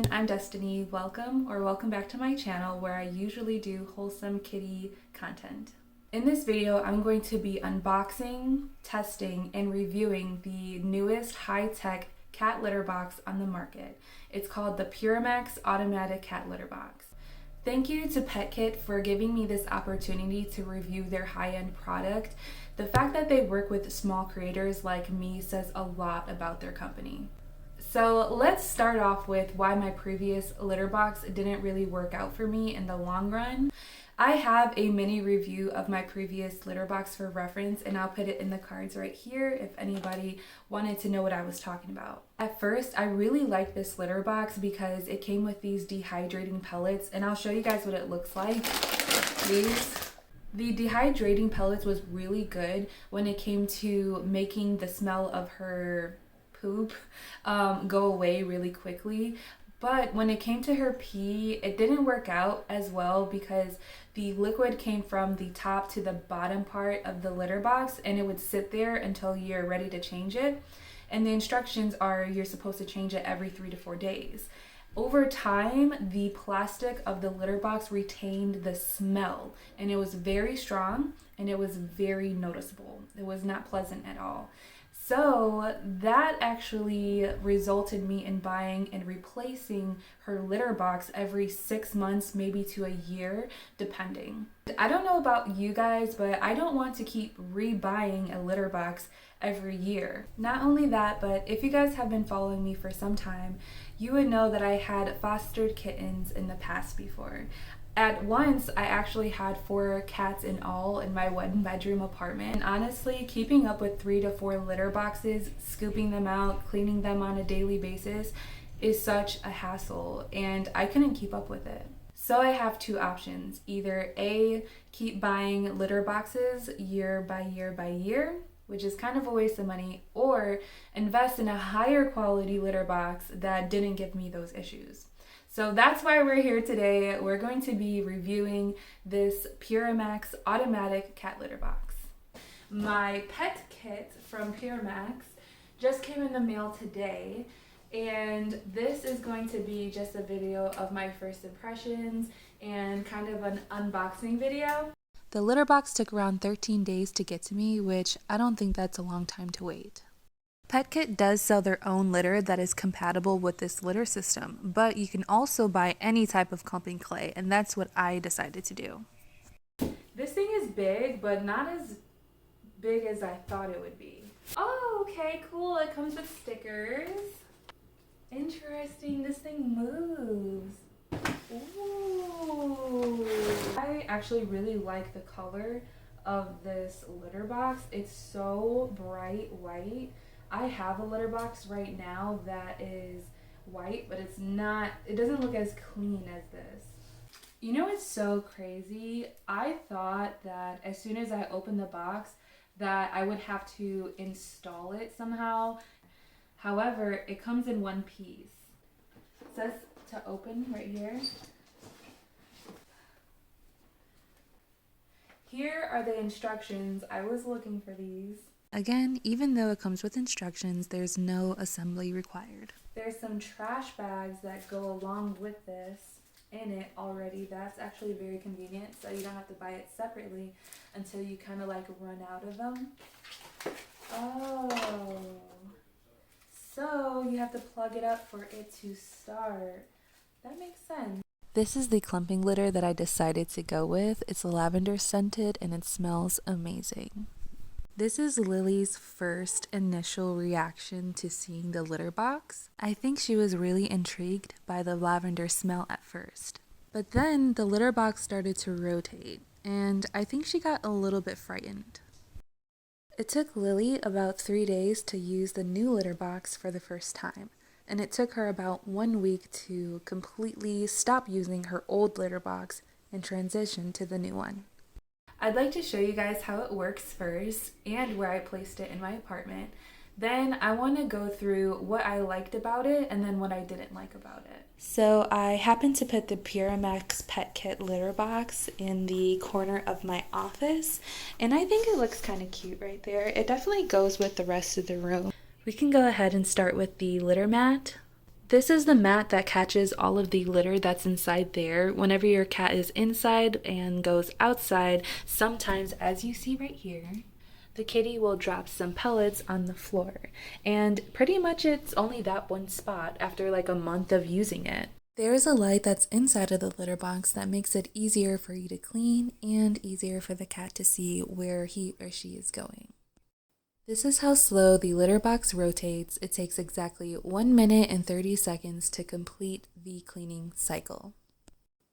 everyone, I'm Destiny. Welcome back to my channel where I usually do wholesome kitty content. In this video, I'm going to be unboxing, testing, and reviewing the newest high-tech cat litter box on the market. It's called the PURAMAX Automatic Cat Litter Box. Thank you to Petkit for giving me this opportunity to review their high-end product. The fact that they work with small creators like me says a lot about their company. So let's start off with why my previous litter box didn't really work out for me in the long run. I have a mini review of my previous litter box for reference, and I'll put it in the cards right here if anybody wanted to know what I was talking about. At first, I really liked this litter box because it came with these dehydrating pellets, and I'll show you guys what it looks like. The dehydrating pellets was really good when it came to making the smell of her poop go away really quickly. But when it came to her pee, it didn't work out as well because the liquid came from the top to the bottom part of the litter box, and it would sit there until you're ready to change it. And the instructions are you're supposed to change it every 3 to 4 days. Over time, the plastic of the litter box retained the smell, and it was very strong and it was very noticeable. It was not pleasant at all. So that actually resulted me in buying and replacing her litter box every 6 months, maybe to a year, depending. I don't know about you guys, but I don't want to keep rebuying a litter box every year. Not only that, but if you guys have been following me for some time, you would know that I had fostered kittens in the past before. At once, I actually had 4 cats in all in my 1-bedroom apartment. And honestly, keeping up with 3 to 4 litter boxes, scooping them out, cleaning them on a daily basis is such a hassle, and I couldn't keep up with it. So I have 2 options. Either A, keep buying litter boxes year by year, which is kind of a waste of money, or invest in a higher quality litter box that didn't give me those issues. So that's why we're here today. We're going to be reviewing this PURAMAX Automatic Cat Litter Box. My pet kit from PURAMAX just came in the mail today, and this is going to be just a video of my first impressions and kind of an unboxing video. The litter box took around 13 days to get to me, which I don't think that's a long time to wait. Petkit does sell their own litter that is compatible with this litter system, but you can also buy any type of clumping clay, and that's what I decided to do. This thing is big, but not as big as I thought it would be. Oh, okay, cool. It comes with stickers. Interesting. This thing moves. Ooh. I actually really like the color of this litter box. It's so bright white. I have a litter box right now that is white, but it doesn't look as clean as this. You know what's so crazy? I thought that as soon as I opened the box that I would have to install it somehow. However, it comes in one piece. It says to open right here. Here are the instructions. I was looking for these. Again, even though it comes with instructions, there's no assembly required. There's some trash bags that go along with this in it already. That's actually very convenient, so you don't have to buy it separately until you kind of like run out of them. Oh, so you have to plug it up for it to start. That makes sense. This is the clumping litter that I decided to go with. It's lavender scented and it smells amazing. This is Lily's first initial reaction to seeing the litter box. I think she was really intrigued by the lavender smell at first. But then the litter box started to rotate, and I think she got a little bit frightened. It took Lily about 3 days to use the new litter box for the first time, and it took her about 1 week to completely stop using her old litter box and transition to the new one. I'd like to show you guys how it works first and where I placed it in my apartment. Then I want to go through what I liked about it and then what I didn't like about it. So I happened to put the PURAMAX Petkit litter box in the corner of my office, and I think it looks kind of cute right there. It definitely goes with the rest of the room. We can go ahead and start with the litter mat. This is the mat that catches all of the litter that's inside there. Whenever your cat is inside and goes outside, sometimes, as you see right here, the kitty will drop some pellets on the floor. And pretty much it's only that one spot after like a month of using it. There is a light that's inside of the litter box that makes it easier for you to clean and easier for the cat to see where he or she is going. This is how slow the litter box rotates. It takes exactly 1 minute and 30 seconds to complete the cleaning cycle.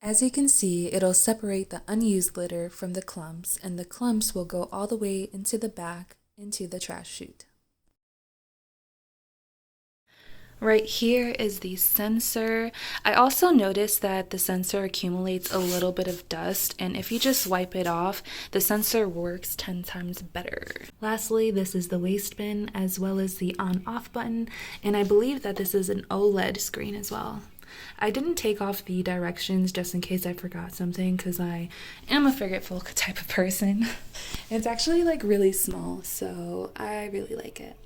As you can see, it'll separate the unused litter from the clumps, and the clumps will go all the way into the back into the trash chute. Right here is the sensor. I also noticed that the sensor accumulates a little bit of dust, and if you just wipe it off, the sensor works 10 times better. Lastly, this is the waste bin as well as the on-off button, and I believe that this is an OLED screen as well. I didn't take off the directions just in case I forgot something because I am a forgetful type of person. It's actually like really small, so I really like it.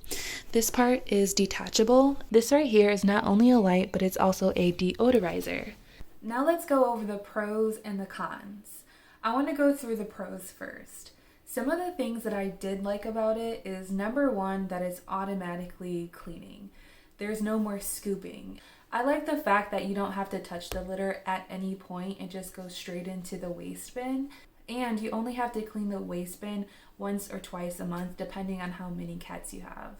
This part is detachable. This right here is not only a light, but it's also a deodorizer. Now let's go over the pros and the cons. I want to go through the pros first. Some of the things that I did like about it is number one, that it's automatically cleaning. There's no more scooping. I like the fact that you don't have to touch the litter at any point. It just goes straight into the waste bin. And you only have to clean the waste bin once or twice a month, depending on how many cats you have.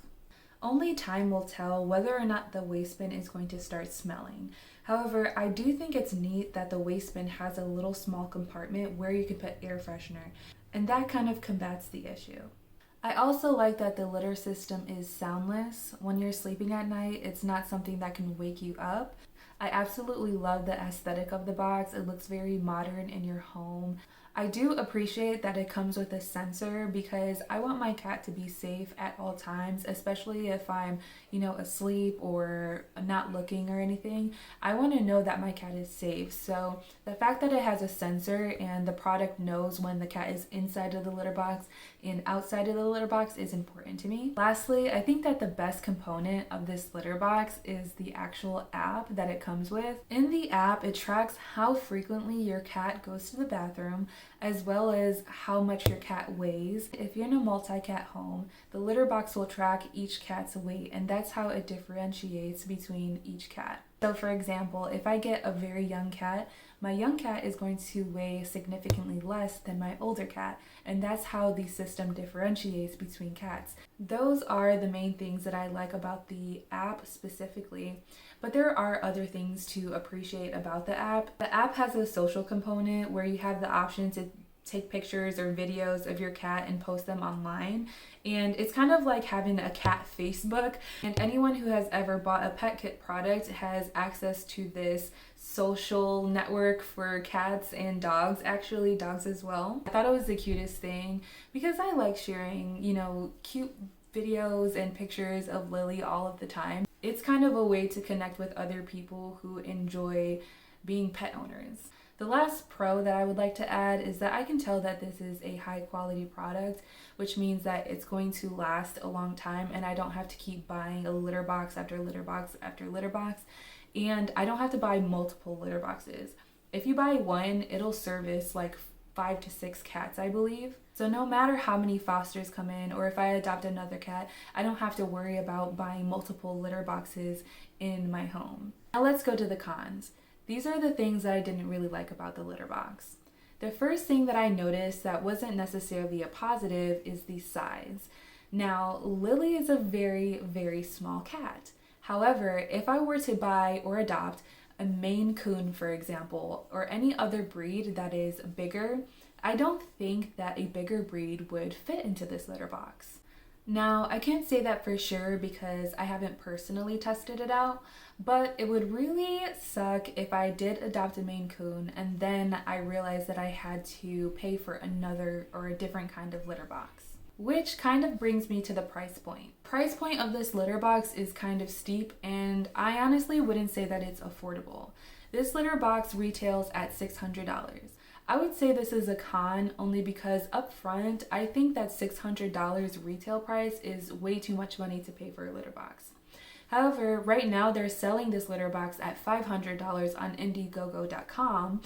Only time will tell whether or not the waste bin is going to start smelling. However, I do think it's neat that the waste bin has a little small compartment where you can put air freshener, and that kind of combats the issue. I also like that the litter system is soundless. When you're sleeping at night, it's not something that can wake you up. I absolutely love the aesthetic of the box. It looks very modern in your home. I do appreciate that it comes with a sensor because I want my cat to be safe at all times, especially if I'm, asleep or not looking or anything. I want to know that my cat is safe. So the fact that it has a sensor and the product knows when the cat is inside of the litter box and outside of the litter box is important to me. Lastly, I think that the best component of this litter box is the actual app that it comes with. In the app, it tracks how frequently your cat goes to the bathroom, as well as how much your cat weighs. If you're in a multi-cat home, the litter box will track each cat's weight, and that's how it differentiates between each cat. So for example, if I get a very young cat, my young cat is going to weigh significantly less than my older cat, and that's how the system differentiates between cats. Those are the main things that I like about the app specifically, but there are other things to appreciate about the app. The app has a social component where you have the option to take pictures or videos of your cat and post them online, and it's kind of like having a cat Facebook, and anyone who has ever bought a Petkit product has access to this social network for cats and dogs, actually dogs as well. I thought it was the cutest thing because I like sharing, cute videos and pictures of Lily all of the time. It's kind of a way to connect with other people who enjoy being pet owners. The last pro that I would like to add is that I can tell that this is a high quality product, which means that it's going to last a long time and I don't have to keep buying a litter box after litter box after litter box, and I don't have to buy multiple litter boxes. If you buy one, it'll service like 5 to 6 cats, I believe. So no matter how many fosters come in or if I adopt another cat, I don't have to worry about buying multiple litter boxes in my home. Now let's go to the cons. These are the things that I didn't really like about the litter box. The first thing that I noticed that wasn't necessarily a positive is the size. Now, Lily is a very, very small cat. However, if I were to buy or adopt a Maine Coon, for example, or any other breed that is bigger, I don't think that a bigger breed would fit into this litter box. Now, I can't say that for sure because I haven't personally tested it out, but it would really suck if I did adopt a Maine Coon and then I realized that I had to pay for another or a different kind of litter box. Which kind of brings me to the price point. Price point of this litter box is kind of steep, and I honestly wouldn't say that it's affordable. This litter box retails at $600. I would say this is a con only because up front, I think that $600 retail price is way too much money to pay for a litter box. However, right now they're selling this litter box at $500 on Indiegogo.com.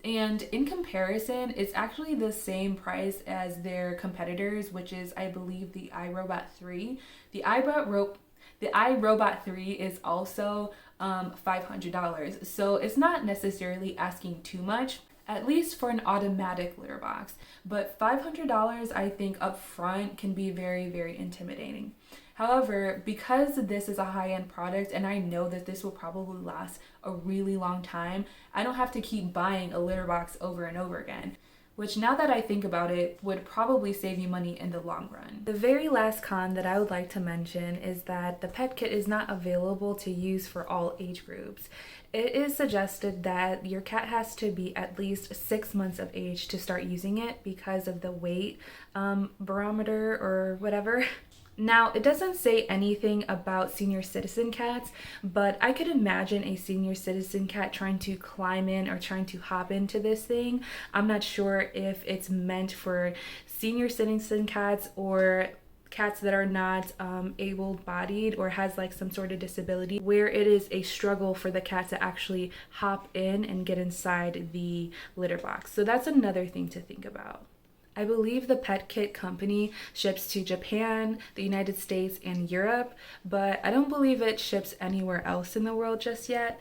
And in comparison, it's actually the same price as their competitors, which is, I believe, the iRobot 3. The iRobot 3 is also $500. So it's not necessarily asking too much, at least for an automatic litter box. But $500, I think, up front can be very, very intimidating. However, because this is a high-end product and I know that this will probably last a really long time, I don't have to keep buying a litter box over and over again, which now that I think about it would probably save you money in the long run. The very last con that I would like to mention is that the pet kit is not available to use for all age groups. It is suggested that your cat has to be at least 6 months of age to start using it because of the weight barometer or whatever. Now, it doesn't say anything about senior citizen cats, but I could imagine a senior citizen cat trying to climb in or trying to hop into this thing. I'm not sure if it's meant for senior citizen cats or cats that are not able-bodied or has like some sort of disability where it is a struggle for the cat to actually hop in and get inside the litter box. So that's another thing to think about. I believe the Pet Kit company ships to Japan, the United States, and Europe, but I don't believe it ships anywhere else in the world just yet.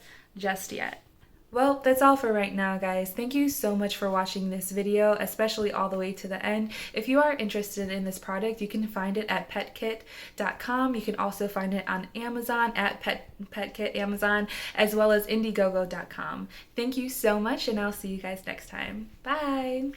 Well, that's all for right now, guys. Thank you so much for watching this video, especially all the way to the end. If you are interested in this product, you can find it at petkit.com. You can also find it on Amazon at Petkit Amazon, as well as Indiegogo.com. Thank you so much, and I'll see you guys next time. Bye!